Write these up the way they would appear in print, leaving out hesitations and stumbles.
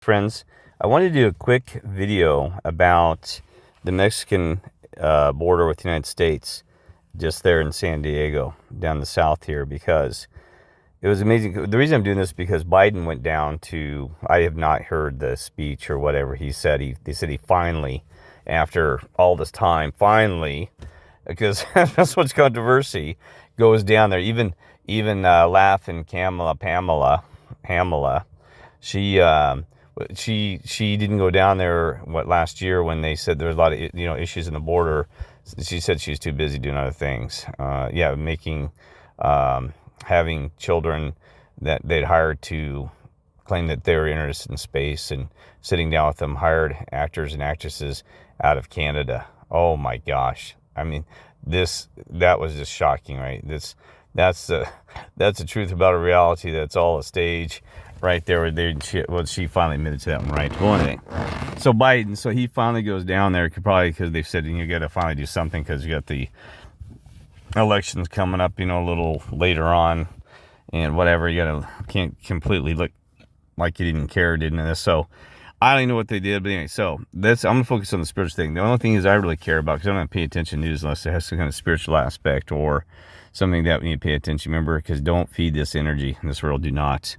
friends. I wanted to do a quick video about the Mexican border with the United States, just there in San Diego, down the south here, because it was amazing. The reason I'm doing this is because Biden went down to, I have not heard the speech or whatever he said. They said he finally, after all this time, finally, because that's much controversy, goes down there. Even laughing Pamela, she didn't go down there last year when they said there was a lot of issues in the border. She said she was too busy doing other things. Having children that they'd hired to claim that they were interested in space, and sitting down with them, hired actors and actresses out of Canada. Oh my gosh. I mean, that was just shocking, right? That's the truth about a reality. That's all a stage right there. She finally admitted to that one, right? Well, anyway, so Biden, he finally goes down there, probably because they've said you got to finally do something because you got the elections coming up, a little later on, and whatever. Can't completely look like you didn't care, didn't it? So I don't even know what they did, but anyway, so I'm gonna focus on the spiritual thing. The only thing is I really care about, because I don't pay attention to news unless it has some kind of spiritual aspect or something that we need to pay attention. Remember, because don't feed this energy in this world. Do not.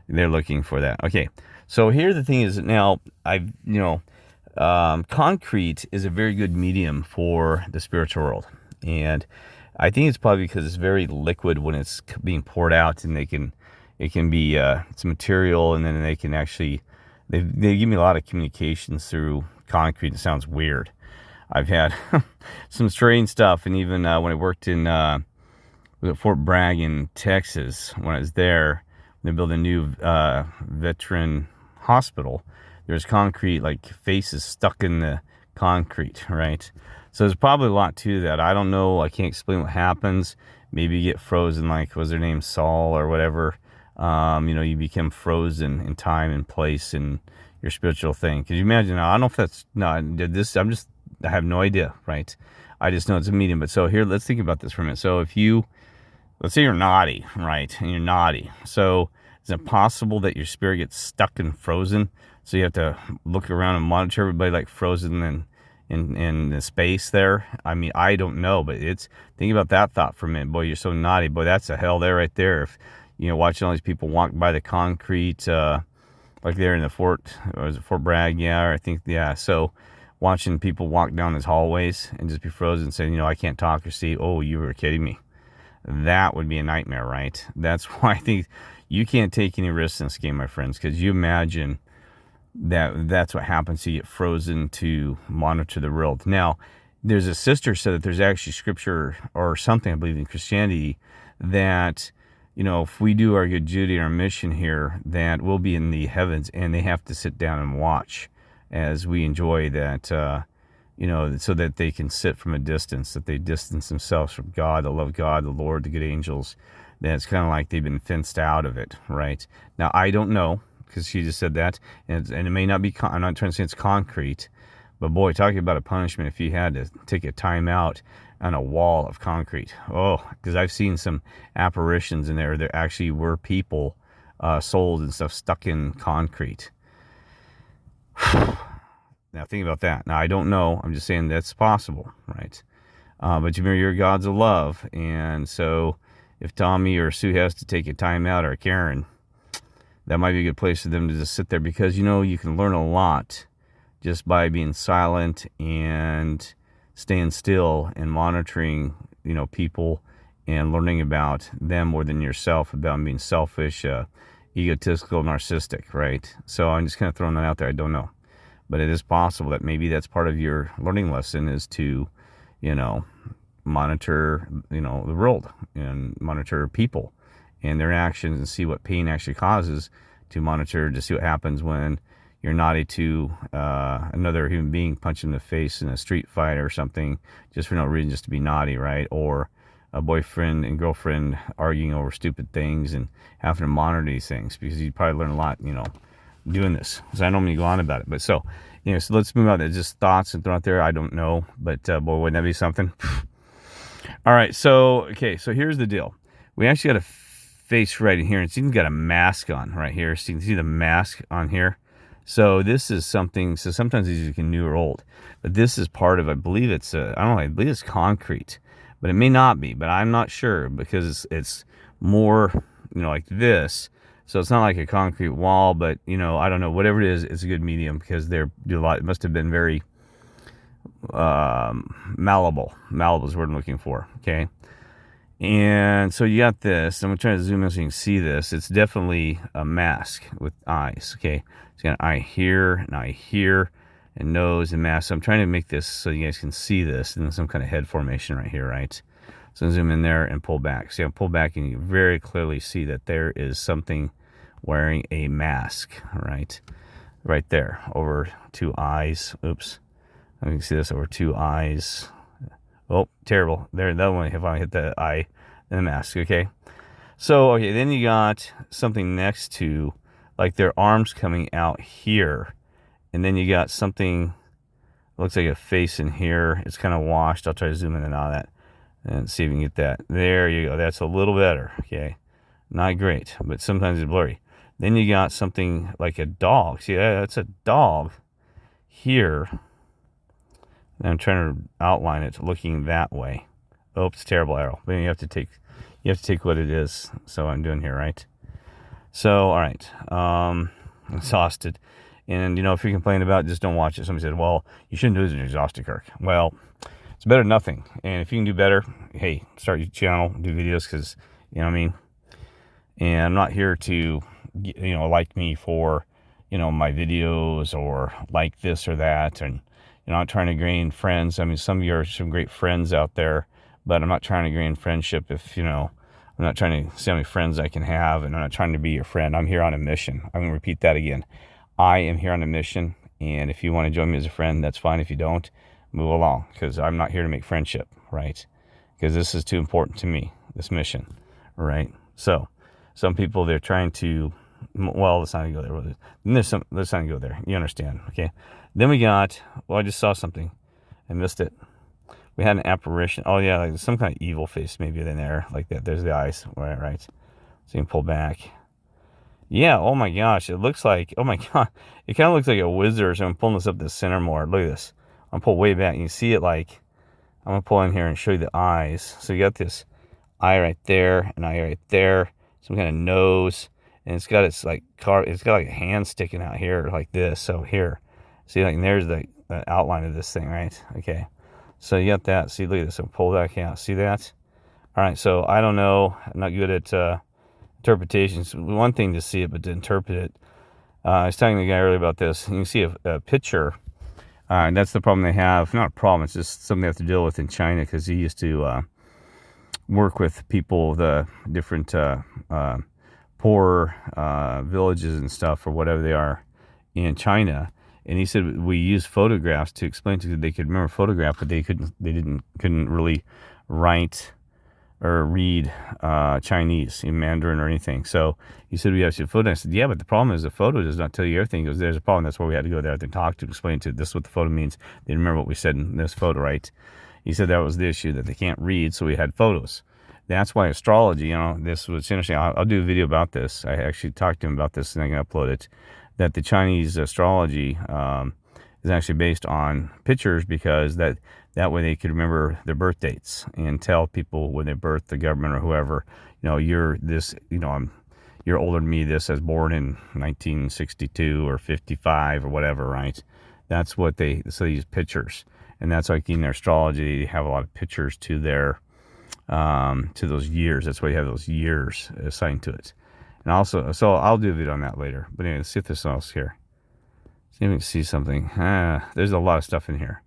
They're looking for that. Okay, so here the thing is, now concrete is a very good medium for the spiritual world, and I think it's probably because it's very liquid when it's being poured out, and it can be it's material, and then they can actually they give me a lot of communications through concrete. It sounds weird. I've had some strange stuff, and even when I worked in Fort Bragg in Texas, when I was there, they built a new veteran hospital. There's concrete, like faces stuck in the concrete, right? So there's probably a lot to that. I don't know. I can't explain what happens. Maybe you get frozen, like, was their name Saul or whatever? You become frozen in time and place in your spiritual thing. Could you imagine? I don't know if that's, no, I did this. I have no idea, right? I just know it's a medium. But so here, let's think about this for a minute. So let's say you're naughty, right? And you're naughty. So is it possible that your spirit gets stuck and frozen? So you have to look around and monitor everybody like frozen in the space there. I mean, I don't know, but think about that thought for a minute. Boy, you're so naughty. Boy, that's a hell there right there. If, watching all these people walk by the concrete, like they're in the Fort Bragg? Yeah, or I think, yeah. So watching people walk down these hallways and just be frozen, saying, I can't talk or see. Oh, you were kidding me. That would be a nightmare, right? That's why I think you can't take any risks in this game, my friends, because you imagine that's what happens. You get frozen to monitor the world. Now, there's a sister said that there's actually scripture or something, I believe, in Christianity, that if we do our good duty, our mission here, that we'll be in the heavens, and they have to sit down and watch as we enjoy that, so that they can sit from a distance, that they distance themselves from God, the love of God, the Lord, the good angels. Then it's kind of like they've been fenced out of it, right? Now, I don't know, because she just said that, and it may not be, I'm not trying to say it's concrete, but boy, talking about a punishment if you had to take a time out on a wall of concrete. Oh, because I've seen some apparitions in there. There actually were people, souls and stuff stuck in concrete. Now think about that. Now, I don't know. I'm just saying that's possible, right? But you remember, you're God's of love, and so if Tommy or Sue has to take a time out, or Karen, that might be a good place for them to just sit there, because you can learn a lot just by being silent and staying still and monitoring people and learning about them more than yourself, about being selfish, egotistical, narcissistic, right? So I'm just kind of throwing that out there. I don't know, but it is possible that maybe that's part of your learning lesson, is to monitor the world and monitor people and their actions, and see what pain actually causes, to monitor to see what happens when you're naughty to another human being, punch in the face in a street fight or something, just for no reason, just to be naughty, right? Or a boyfriend and girlfriend arguing over stupid things, and having to monitor these things, because you probably learn a lot, doing this. So I don't mean to go on about it, but so let's move on. There's just thoughts and throw out there. I don't know, but boy, wouldn't that be something? All right, so here's the deal. We actually got a face right in here, and it's even got a mask on right here. So you can see the mask on here. So this is something, so sometimes these can new or old, but this is part of, I believe it's, I don't know, I believe it's concrete, but it may not be, but I'm not sure because it's more, like this. So it's not like a concrete wall, but I don't know, whatever it is, it's a good medium because they're do a lot. It must have been very malleable. Malleable is the word I'm looking for. Okay. And so you got this. I'm trying to zoom in so you can see this. It's definitely a mask with eyes. Okay. It's got an eye here, an eye here, and nose and mask. So I'm trying to make this so you guys can see this and some kind of head formation right here, right? So zoom in there and pull back. See, I pull back and you very clearly see that there is something wearing a mask, right? Right there over two eyes. Oops. You can see this over two eyes. Oh, terrible. There, that one, if I hit the eye and the mask, okay? So, okay, then you got something next to, like their arms coming out here. And then you got something, looks like a face in here. It's kind of washed. I'll try to zoom in and out of that and see if you can get that. There you go. That's a little better, okay? Not great, but sometimes it's blurry. Then you got something like a dog. See, that's a dog here. And I'm trying to outline it looking that way. Oops, terrible arrow. But you have to take what it is. So I'm doing here, right? So, all right. Exhausted. And, if you're complaining about it, just don't watch it. Somebody said, well, you shouldn't do it as an exhausted, Kirk. Well, it's better than nothing. And if you can do better, hey, start your channel, do videos because, you know what I mean? And I'm not here to, like me for, my videos or like this or that. And, I'm not trying to gain friends. I mean, some of you are some great friends out there, but I'm not trying to gain friendship if, I'm not trying to see how many friends I can have, and I'm not trying to be your friend. I'm here on a mission. I'm going to repeat that again. I am here on a mission, and if you want to join me as a friend, that's fine. If you don't, move along, because I'm not here to make friendship, right? Because this is too important to me, this mission, right? So some people, they're trying to, well, let's not go there. Let's not go there. You understand, okay? Then we got, I just saw something. I missed it. We had an apparition. Oh, yeah, like some kind of evil face maybe in there, like that. There's the eyes, right? So you can pull back. Yeah, oh my gosh, it looks like, oh my God. It kind of looks like a wizard. So I'm pulling this up to the center more. Look at this. I'm pull way back. You can see it like, I'm going to pull in here and show you the eyes. So you got this eye right there, an eye right there, some kind of nose. And it's got its like it's got like a hand sticking out here like this. So here, see, like there's the outline of this thing, right? Okay, so you got that. See, look at this. So pull back out. See that? All right. So I don't know. I'm not good at interpretations. One thing to see it, but to interpret it. I was telling the guy earlier about this. You can see a picture. And that's the problem they have. Not a problem. It's just something they have to deal with in China because he used to work with people, the different poor villages and stuff or whatever they are in China, and he said we use photographs to explain to them. They could remember photograph, but they couldn't really write or read Chinese in Mandarin or anything. So he said we have to photo. I said, yeah, but the problem is the photo does not tell you everything. He goes, there's a problem. That's why we had to go there and talk to explain to this is what the photo means. They didn't remember what we said in this photo, right? He said that was the issue, that they can't read, so we had photos. That's why astrology, this was interesting. I'll do a video about this. I actually talked to him about this and I can upload it. That the Chinese astrology is actually based on pictures because that way they could remember their birth dates and tell people when they birthed the government or whoever, you're this, you're older than me. This was born in 1962 or 55 or whatever, right? That's what they use pictures, and that's like in their astrology, they have a lot of pictures to their to those years. That's why you have those years assigned to it. And also, so I'll do a video on that later. But anyway, let's see if there's something else here. See if we can see something. There's a lot of stuff in here.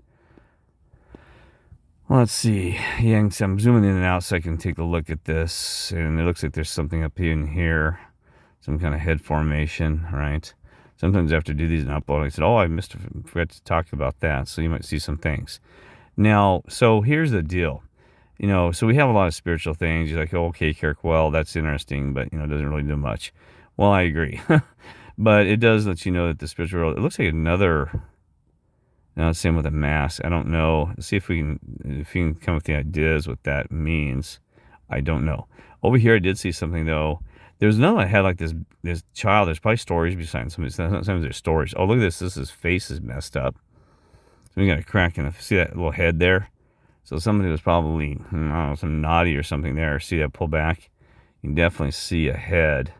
Well, let's see. Yeah, so I'm zooming in and out so I can take a look at this. And it looks like there's something up in here. Some kind of head formation, right? Sometimes I have to do these and upload. I said, I forgot to talk about that. So you might see some things. Now, so here's the deal. So we have a lot of spiritual things. You're like, okay, Kirk, well, that's interesting, but, it doesn't really do much. Well, I agree. But it does let you know that the spiritual world, it looks like another, same with a mask. I don't know. Let's see if you can come with the ideas what that means. I don't know. Over here, I did see something, though, There's another one that had like this child. There's probably stories behind sometimes there's stories. Oh, look at this. His face is messed up. So we got a crack in the, see that little head there? So somebody was probably, I don't know, some naughty or something there. See that pull back? You can definitely see a head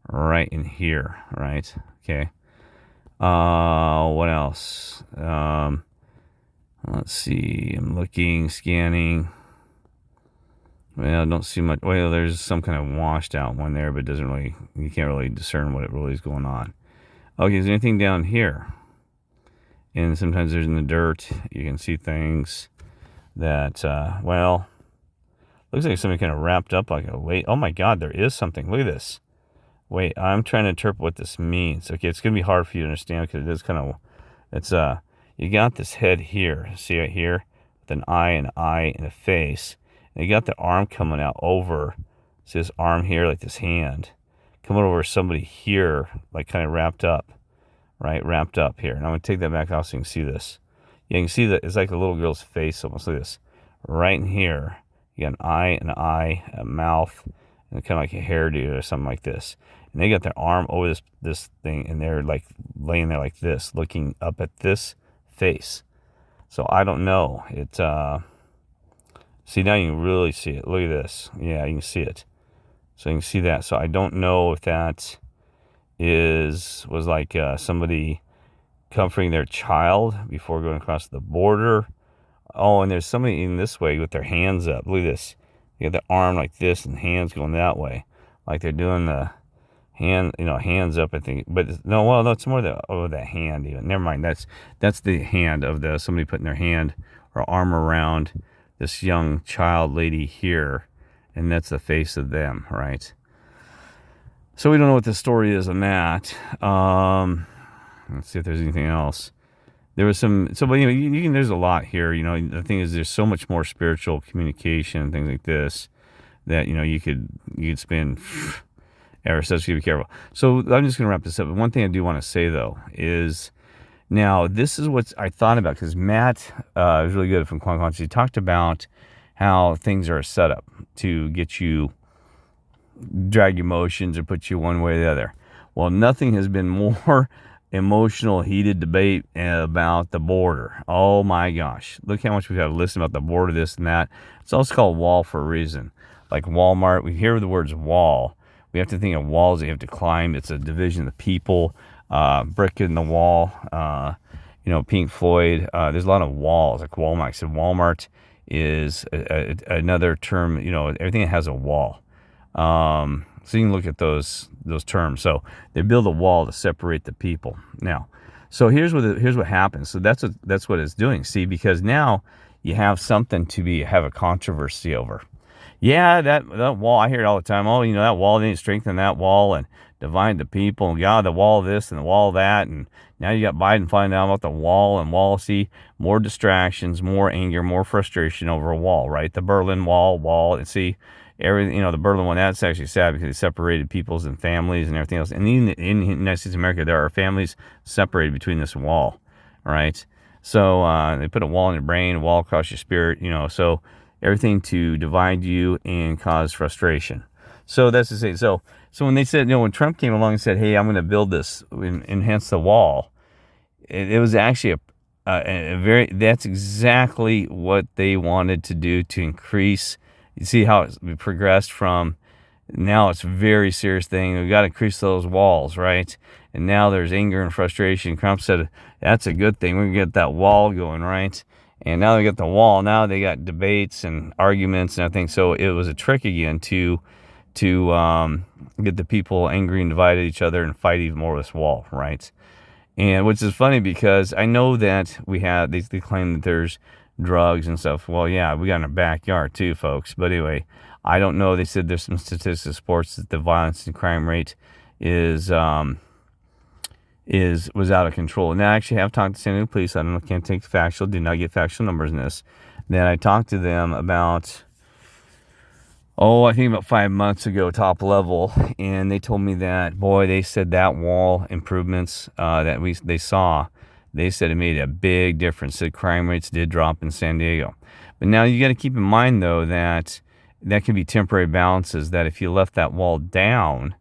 right in here, right? Okay. What else? Let's see. I'm looking, scanning. Well, I don't see much. Well, there's some kind of washed out one there, but it doesn't really, you can't really discern what it really is going on. Okay, is there anything down here? And sometimes there's in the dirt, you can see things that, well, looks like something kind of wrapped up like a weight. Oh my God, there is something. Look at this. Wait, I'm trying to interpret what this means. Okay, it's going to be hard for you to understand because it is kind of, it's, you got this head here. See right here? With an eye and a face. And you got the arm coming out over. See this arm here, like this hand. Coming over somebody here, like kind of wrapped up. Right? Wrapped up here. And I'm going to take that back off so you can see this. Yeah, you can see that it's like a little girl's face almost like this. Right in here, you got an eye, a mouth, and kind of like a hairdo or something like this. And they got their arm over this thing, and they're like laying there like this, looking up at this face. So I don't know. It see, now you can really see it. Look at this. Yeah, you can see it. So you can see that. So I don't know if that was like somebody comforting their child before going across the border. Oh, and there's somebody in this way with their hands up. Look at this. You got the arm like this and hands going that way, like they're doing the hand, hands up, I think. But no, well, no, it's more that hand even. Never mind. That's the hand of somebody putting their hand or arm around this young child lady here, and that's the face of them, right? So we don't know what the story is on that. Let's see if there's anything else. There was some, so, but, you can, there's a lot here, the thing is there's so much more spiritual communication and things like this that, you could spend ever, so you be careful. So I'm just going to wrap this up. But one thing I do want to say though is, now this is what I thought about, because Matt was really good from Quantum Consciousness. He talked about how things are set up to get you, drag emotions or put you one way or the other. Well, nothing has been more emotional, heated debate about the border. Oh my gosh. Look how much we've had to listen about the border, this and that. It's also called wall for a reason. Like Walmart, we hear the words wall. We have to think of walls that you have to climb. It's a division of the people. Brick in the wall. Pink Floyd. There's a lot of walls, like Walmart. So Walmart is another term, everything that has a wall. So you can look at those terms. So they build a wall to separate the people. Now, so here's what happens. So that's what it's doing. See, because now you have something to have a controversy over. Yeah, that wall, I hear it all the time. Oh, that wall, they need to strengthen that wall and divide the people. And the wall this and the wall that. And now you got Biden finding out about the wall and wall. See, more distractions, more anger, more frustration over a wall, right? The Berlin Wall. And see, everything, the Berlin one, that's actually sad because they separated peoples and families and everything else. And even in the United States of America, there are families separated between this wall, right? So they put a wall in your brain, a wall across your spirit, so everything to divide you and cause frustration. So that's to say, so when they said, when Trump came along and said, hey, I'm going to build this, enhance the wall, it was actually that's exactly what they wanted to do to increase. You see how it's progressed from, now it's a very serious thing. We've got to increase those walls, right? And now there's anger and frustration. Trump said, that's a good thing. We can get that wall going, right? And now they got the wall. Now they got debates and arguments and everything. So it was a trick again to get the people angry and divide each other and fight even more with this wall, right? And which is funny because I know that they claim that there's drugs and stuff. Well, yeah, we got in our backyard too, folks. But anyway, I don't know. They said there's some statistics that supports that the violence and crime rate was out of control. And I actually have talked to San Diego police. I don't know, can't take factual, did not get factual numbers in this. Then I talked to them about, I think about 5 months ago, top level, and they told me that, they said that wall improvements that they saw, they said it made a big difference. The crime rates did drop in San Diego. But now you got to keep in mind, though, that that can be temporary balances that if you left that wall down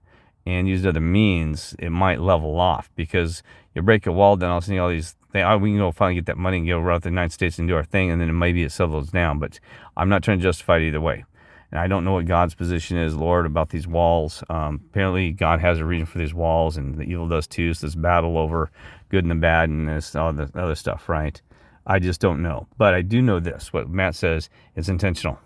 and used other means, it might level off, because you break a wall down, all of a sudden all these things, oh, we can go finally get that money and go around the United States and do our thing, and then maybe it settles down. But I'm not trying to justify it either way. And I don't know what God's position is, Lord, about these walls. Apparently, God has a reason for these walls, and the evil does too. So this battle over good and the bad and this all the other stuff, right? I just don't know. But I do know this. What Matt says is intentional.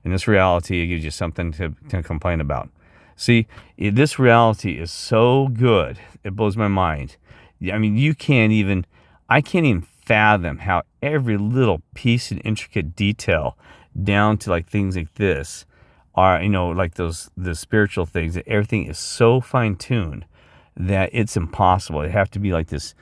In this reality, it gives you something to complain about. See, this reality is so good, it blows my mind. I mean, I can't even fathom how every little piece and intricate detail, down to like things like this, are, like the spiritual things, that everything is so fine-tuned that it's impossible. It have to be like this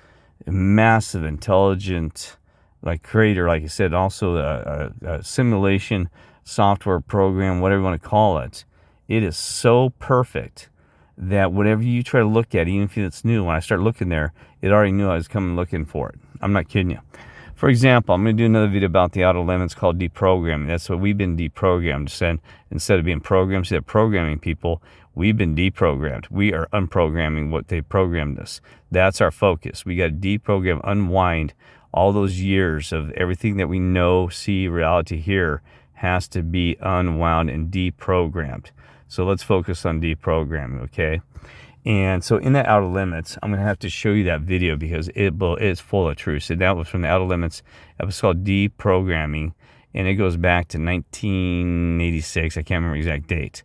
massive, intelligent, like creator, like I said, also a simulation software program, whatever you want to call it. It is so perfect that whatever you try to look at, even if it's new, when I start looking there, it already knew I was coming looking for it. I'm not kidding you. For example, I'm going to do another video about the outer limits called deprogramming. That's what we've been deprogrammed. Instead of being programmed, instead of programming people, we've been deprogrammed. We are unprogramming what they programmed us. That's our focus. We got to deprogram, unwind all those years of everything that we know, see, reality here has to be unwound and deprogrammed. So let's focus on deprogramming, okay? And so in that Outer Limits, I'm going to have to show you that video because it's full of truth. So that was from the Outer Limits episode called Deprogramming, and it goes back to 1986. I can't remember the exact date.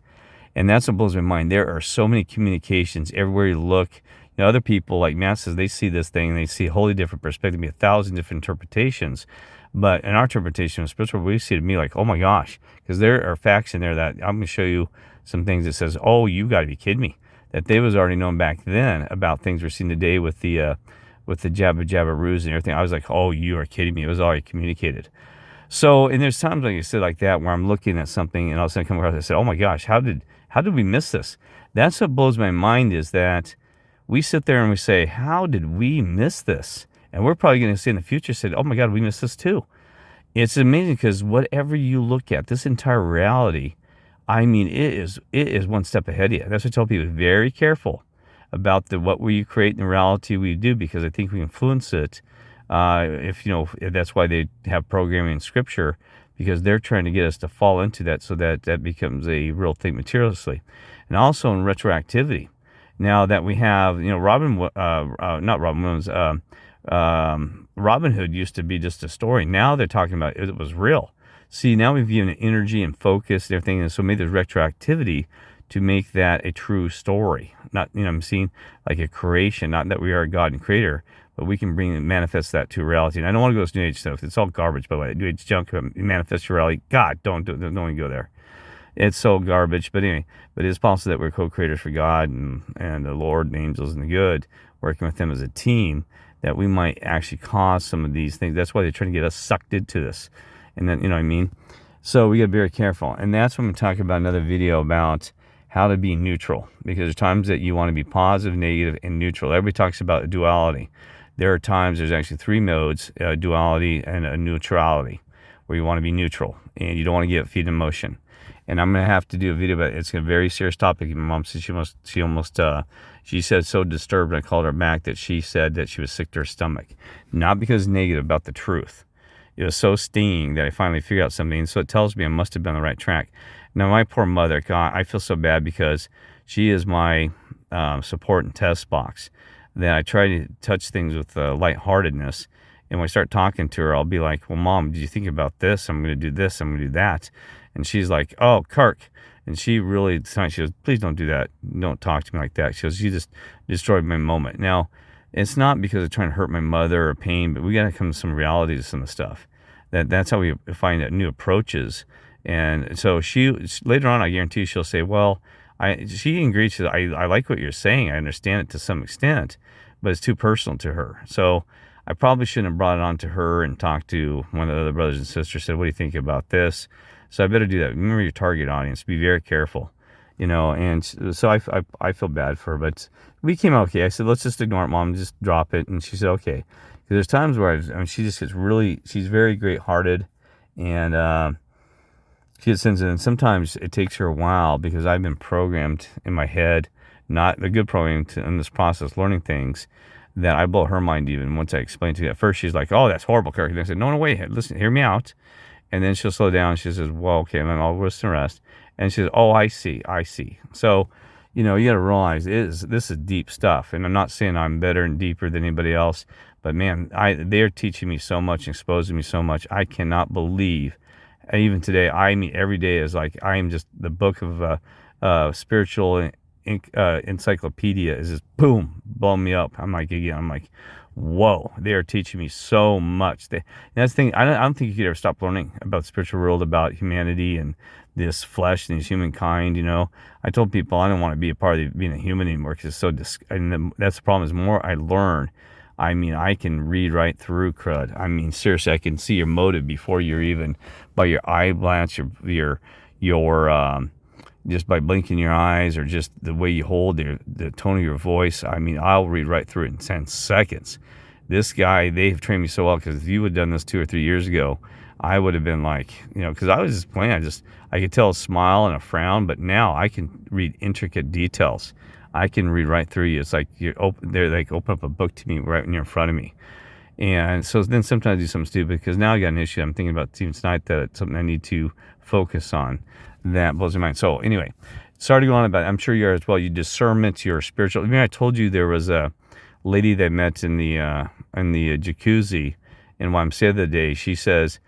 And that's what blows my mind. There are so many communications everywhere you look. Other people, like Matt says, they see this thing and they see a wholly different perspective, maybe 1,000 different interpretations. But in our interpretation of spiritual, we see it to me like, oh my gosh, because there are facts in there that I'm going to show you some things that says, oh, you got to be kidding me, that they was already known back then about things we're seeing today with the Jabba Jabbaroos and everything. I was like, oh, you are kidding me. It was already communicated. So, and there's times like you said like that where I'm looking at something and all of a sudden I come across and I say, oh my gosh, how did we miss this? That's what blows my mind, is that we sit there and we say, how did we miss this? And we're probably going to say in the future, say, oh my God, we missed this too. It's amazing because whatever you look at, this entire reality, I mean, it is one step ahead of you. That's what I tell people, very careful about what we create in the reality we do, because I think we influence it. If that's why they have programming in Scripture, because they're trying to get us to fall into that, so that becomes a real thing materialistically, and also in retroactivity. Now that we have, Robin Hood used to be just a story. Now they're talking about it was real. See, now we've given energy and focus and everything, and so maybe there's retroactivity to make that a true story. Not, I'm seeing like a creation, not that we are a God and creator, but we can bring and manifest that to reality. And I don't want to go to this New Age stuff. It's all garbage, by the way. New Age junk, manifest your reality. God, don't even go there. It's so garbage. But anyway, but it's possible that we're co-creators for God and the Lord and the angels and the good, working with them as a team, that we might actually cause some of these things. That's why they're trying to get us sucked into this. And then, what I mean? So we got to be very careful. And that's when I'm talking about another video about how to be neutral, because there's times that you want to be positive, negative, and neutral. Everybody talks about duality. There are times there's actually three modes, duality and a neutrality, where you want to be neutral and you don't want to feed emotion. And I'm going to have to do a video about it. It's a very serious topic. My mom said she said so disturbed. I called her back that she said that she was sick to her stomach. Not because negative, about the truth. It was so stinging that I finally figured out something. And so it tells me I must have been on the right track. Now, my poor mother, God, I feel so bad because she is my support and test box. That I try to touch things with lightheartedness. And when I start talking to her, I'll be like, well, Mom, did you think about this? I'm going to do this. I'm going to do that. And she's like, oh, Kirk. And she really, she goes, please don't do that. Don't talk to me like that. She goes, you just destroyed my moment. Now, it's not because of trying to hurt my mother or pain, but we got to come to some reality to some of the stuff. That's how we find out new approaches. And so she later on, I guarantee you, she'll say, well, she agrees. She says, I like what you're saying. I understand it to some extent, but it's too personal to her. So I probably shouldn't have brought it on to her and talked to one of the other brothers and sisters, said, what do you think about this? So I better do that. Remember your target audience. Be very careful, and so I feel bad for her, but we came out okay. I said, let's just ignore it, Mom, just drop it. And she said, okay. Because there's times where she just gets she's very great-hearted, and she gets sensitive, and sometimes it takes her a while because I've been programmed in my head, not a good program in this process, learning things that I blow her mind even once I explain to her. At first, she's like, "Oh, that's horrible, Kirk." And I said, "No, wait, listen, hear me out." And then she'll slow down. She says, "Well, okay," and then I'll listen and rest. And she says, "Oh, I see. So, you got to realize this is deep stuff. And I'm not saying I'm better and deeper than anybody else, but man, they're teaching me so much, exposing me so much. I cannot believe, even today, I mean, every day is like I am just the book of spiritual encyclopedia is just boom, blowing me up. I'm like, whoa, they are teaching me so much. That's the thing. I don't think you could ever stop learning about the spiritual world, about humanity and this flesh and this humankind. I told people I don't want to be a part of being a human anymore because it's so and that's the problem. Is the more I learn, I can read right through crud. Seriously, I can see your motive before you're even by your eye glance, your just by blinking your eyes or just the way you hold the tone of your voice. I'll read right through it in 10 seconds. This guy, they've trained me so well, because if you would have done this 2 or 3 years ago, I would have been like, because I was just playing. I could tell a smile and a frown, but now I can read intricate details. I can read right through you. It's like they're like open up a book to me right when you're in front of me. And so then sometimes I do something stupid because now I got an issue. I'm thinking about even tonight that it's something I need to focus on. That blows my mind. So anyway, sorry to go on about it. I'm sure you are as well. You discernment, your spiritual. I told you there was a lady that met in the jacuzzi in YMCA the other day. She says,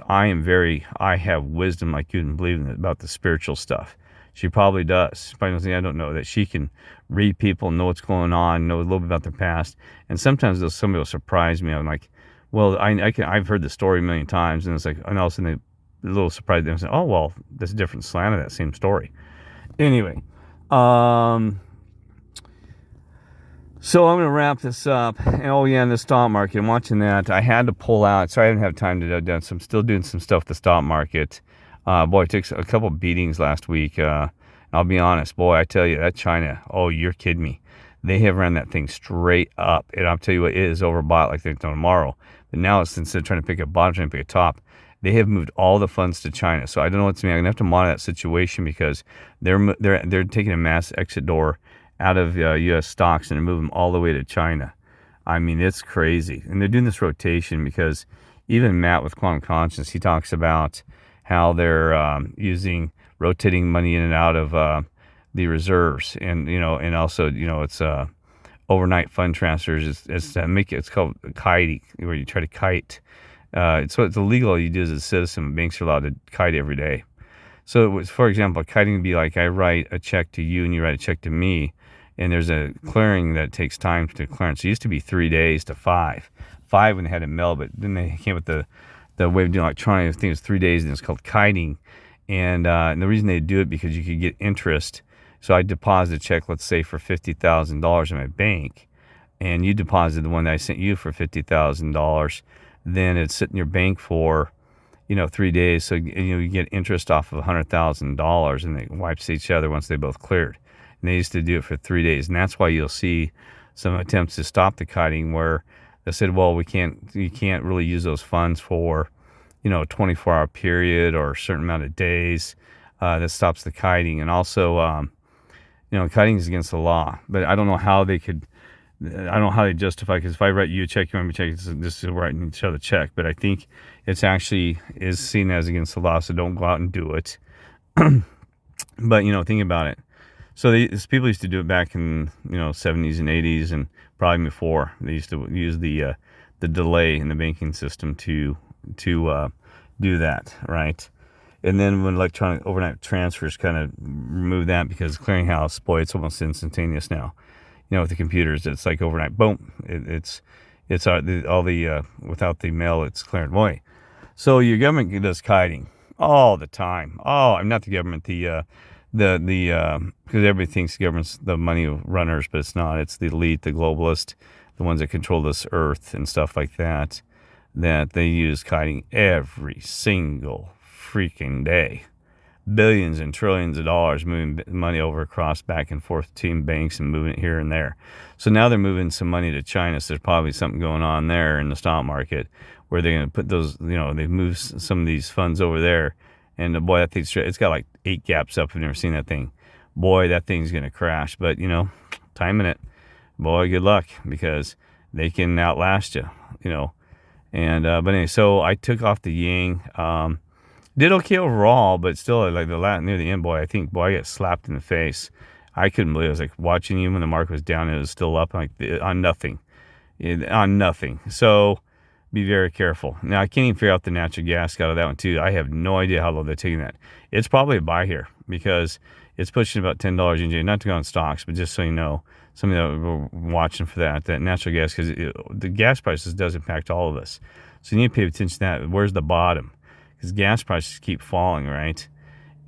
I have wisdom like you didn't believe in about the spiritual stuff. She probably does. Probably I don't know that she can read people, know what's going on, know a little bit about their past. And sometimes somebody will surprise me. I'm like, well, I've heard the story a million times, and it's like, and all of a sudden a little surprised them and say, "Oh, well, that's a different slant of that same story." Anyway, so I'm going to wrap this up. And in the stock market, I'm watching that. I had to pull out, so I didn't have time to do. I'm still doing some stuff with the stock market. Boy, I took a couple beatings last week. I'll be honest, boy, I tell you, that China, oh, you're kidding me. They have ran that thing straight up. And I'll tell you what, it is overbought like they're tomorrow. But now, instead of trying to pick a bottom, trying to pick a top, they have moved all the funds to China. So I don't know what to mean. I'm gonna have to monitor that situation because they're taking a mass exit door out of U.S. stocks and they're moving them all the way to China. It's crazy, and they're doing this rotation because even Matt with Quantum Conscience, he talks about how they're rotating money in and out of the reserves, and and also it's overnight fund transfers. It's called kiting, where you try to kite. It's illegal. You do as a citizen. Banks are allowed to kite every day. So, for example, kiting would be like I write a check to you and you write a check to me, and there's a clearing that takes time to clearance. It used to be 3 days to 5 when they had to mail, but then they came with the way of doing electronic. I think it was 3 days, and it's called kiting. And the reason they do it because you could get interest. So I deposit a check, let's say for $50,000 in my bank, and you deposit the one that I sent you for $50,000. Then it's sitting in your bank for 3 days, so you get interest off of $100,000, and they wipes each other once they both cleared. And they used to do it for 3 days, and that's why you'll see some attempts to stop the kiting where they said, well, you can't really use those funds for a 24-hour period or a certain amount of days. That stops the kiting. And also kiting is against the law, but I don't know how they justify, because if I write you a check, you want me to check, this is writing each other a check. But I think it's actually is seen as against the law, so don't go out and do it. But think about it. So people used to do it back in 70s and 80s, and probably before. They used to use the delay in the banking system to do that, right? And then when electronic overnight transfers kind of remove that, because clearinghouse, boy, it's almost instantaneous now. With the computers, it's like overnight, boom. It's all the without the mail, it's cleared away. So your government does kiting all the time. Oh, I'm not the government, the because everybody thinks the government's the money runners, but it's not. It's the elite, the globalist, the ones that control this earth and stuff like that. That they use kiting every single freaking day. Billions and trillions of dollars moving money over across back and forth between banks and moving it here and there. So now they're moving some money to China. So there's probably something going on there in the stock market where they're going to put those, they've moved some of these funds over there And boy, that thing's, it's got like 8 gaps up. I've never seen that thing. Boy, that thing's going to crash. But, timing it, boy, good luck, because they can outlast you. And, but anyway, so I took off the Ying. Did okay overall, but still, like near the end, boy, I got slapped in the face. I couldn't believe it. I was like watching you when the market was down and it was still up, like on nothing. So be very careful. Now, I can't even figure out the natural gas out of that one, too. I have no idea how low they're taking that. It's probably a buy here because it's pushing about $10 NJ, not to go on stocks, but just so you know, something that we're watching for that natural gas, because the gas prices does impact all of us. So you need to pay attention to that. Where's the bottom? Because gas prices keep falling, right?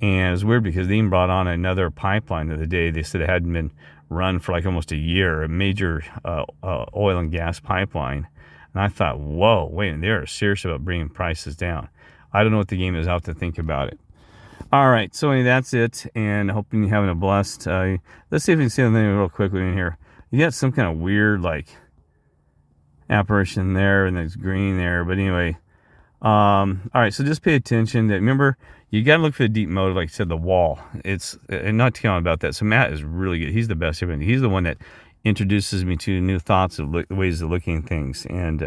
And it's weird because they even brought on another pipeline the other day. They said it hadn't been run for like almost a year, a major oil and gas pipeline. And I thought, whoa, wait, they're serious about bringing prices down. I don't know what the game is. I'll have to think about it. All right, so anyway, that's it, and hoping you're having a blessed. Let's see if we can see anything real quickly in here. You got some kind of weird, like, apparition there, and there's green there, but anyway. All right, so just pay attention. Remember, you got to look for the deep motive, like I said, the wall. It's, and not to count about that. So Matt is really good. He's the best. He's the one that introduces me to new thoughts of ways of looking at things. And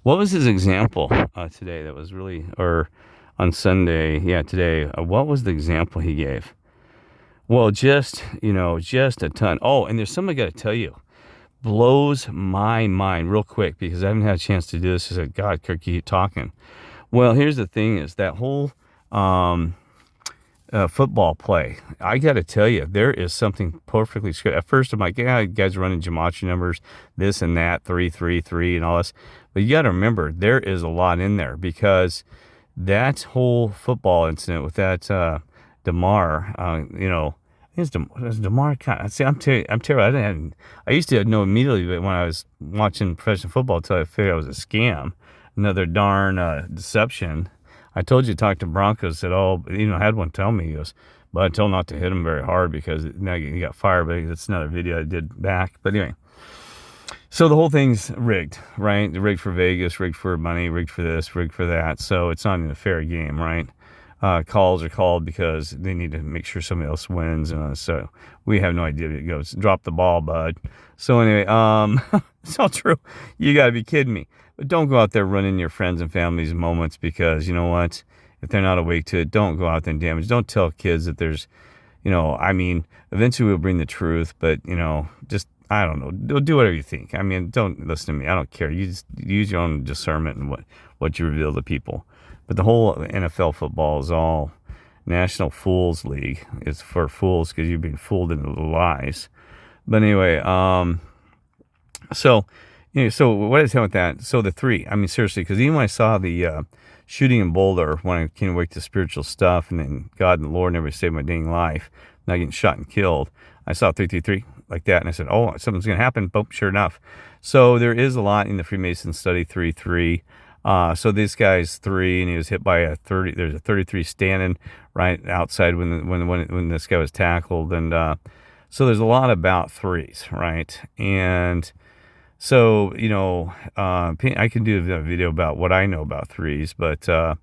what was his example today that was really, or on Sunday, today, what was the example he gave? Well, just a ton. Oh, and there's something I got to tell you. Blows my mind real quick, because I haven't had a chance to do this. I said, God, Kirk, keep talking. Well, here's the thing is that whole football play, I got to tell you, there is something perfectly scripted. At first, I'm like, yeah, guys are running gematria numbers, this and that, 3, 3, 3, and all this. But you got to remember, there is a lot in there, because that whole football incident with that Damar, it's Damar. See, I'm terrible. I used to know immediately, but when I was watching professional football, until I figured it was a scam, another darn deception. I told you to talk to Broncos. Said, I had one tell me, he goes, but I told him not to hit him very hard because now he got fired. But that's another video I did back. But anyway, so the whole thing's rigged, right? Rigged for Vegas, rigged for money, rigged for this, rigged for that. So it's not even a fair game, right? Calls are called because they need to make sure somebody else wins. So we have no idea. It goes, drop the ball, bud. So anyway, it's all true. You got to be kidding me. But don't go out there running your friends and family's moments, because you know what? If they're not awake to it, don't go out there and damage. Don't tell kids that there's, eventually we'll bring the truth, but, just, I don't know. Do whatever you think. Don't listen to me. I don't care. You just use your own discernment and what you reveal to people. But the whole NFL football is all National Fools League. It's for fools because you've been fooled into the lies. But anyway, so what is with that? So the 3, seriously, because even when I saw the shooting in Boulder, when I came awake to spiritual stuff, and then God and the Lord never saved my dang life, not getting shot and killed, I saw 333 like that, and I said, oh, something's going to happen. Boom, sure enough. So there is a lot in the Freemason study, 3-3. So this guy's 3, and he was hit by a 30. There's a 33 standing right outside when this guy was tackled, and so there's a lot about 3s, right? And so I can do a video about what I know about 3s, but I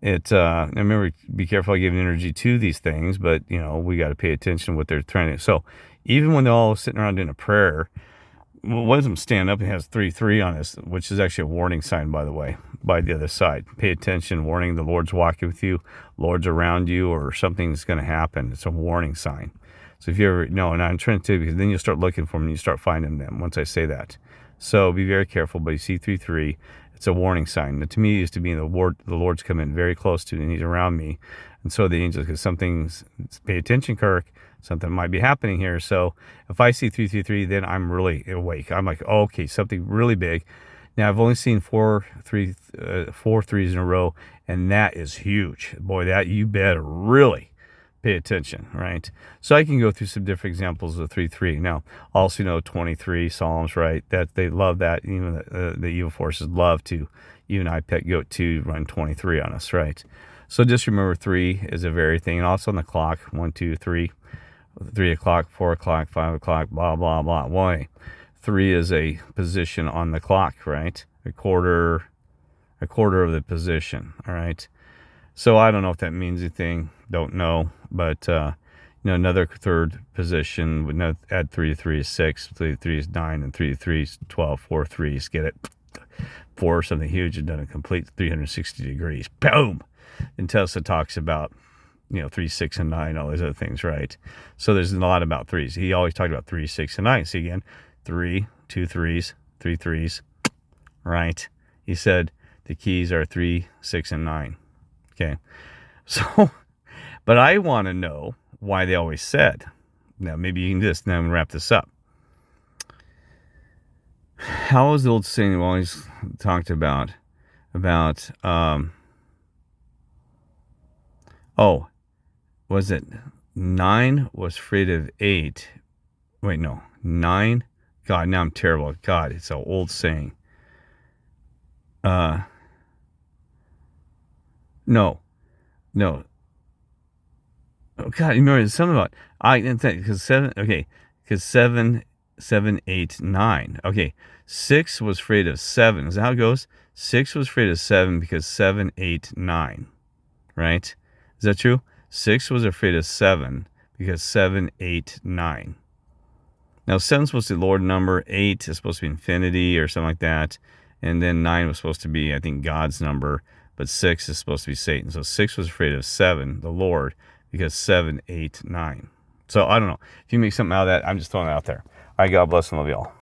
remember, be careful. I give energy to these things, but we got to pay attention to what they're trying to. So even when they're all sitting around doing a prayer, one of them stand up and has 3-3 on this, which is actually a warning sign, by the way, by the other side. Pay attention, warning, the Lord's walking with you, Lord's around you, or something's going to happen. It's a warning sign. So if you ever, and I'm trying to tell you, because then you'll start looking for them and you start finding them once I say that. So be very careful, but you see 3-3, it's a warning sign. That to me is to be in the Lord's come in very close to me, and he's around me. And so the angels, because pay attention, Kirk, something might be happening here. So if I see 333, then I'm really awake. I'm like, oh, okay, something really big. Now I've only seen 4 3s in a row, and that is huge. Boy, that you better really pay attention, right? So I can go through some different examples of 3-3. Now, also 23 Psalms, right? That they love that. Even the evil forces love to, even IPEC Goat 2 run 23 on us, right? So just remember 3 is a very thing. And also on the clock, 1, 2, 3, 3 o'clock, 4 o'clock, 5 o'clock, blah, blah, blah. Why? 3 is a position on the clock, right? A quarter of the position, all right? So I don't know if that means anything. Don't know. But, another third position would not add 3 to 3 is 6, 3 to 3 is 9, and 3 to 3 is 12. 4 threes, get it? 4 something huge and done a complete 360 degrees. Boom! And Tesla talks about, 3, 6, and 9, all these other things, right? So there's a lot about threes. He always talked about 3, 6, and 9. See again, 3, 2 threes, 3 threes, right? He said the keys are 3, 6, and 9. Okay. So, but I want to know why they always said. Now, maybe you can do this. Now I'm going to wrap this up. How was the old saying we always talked about, was it 9 was afraid of 8? Wait, no. 9? God, now I'm terrible. God, it's an old saying. No. Oh, God, you remember something about, because 7, okay, because 7, 8, 9. Okay, 6 was afraid of 7. Is that how it goes? 6 was afraid of 7 because 7, 8, 9. Right? Is that true? 6 was afraid of 7 because 7, 8, 9. Now, 7 is supposed to be the Lord number. 8 is supposed to be infinity or something like that. And then 9 was supposed to be, I think, God's number. But 6 is supposed to be Satan. So 6 was afraid of 7, the Lord, because 7, 8, 9. So I don't know. If you make something out of that, I'm just throwing it out there. All right, God bless and love you all.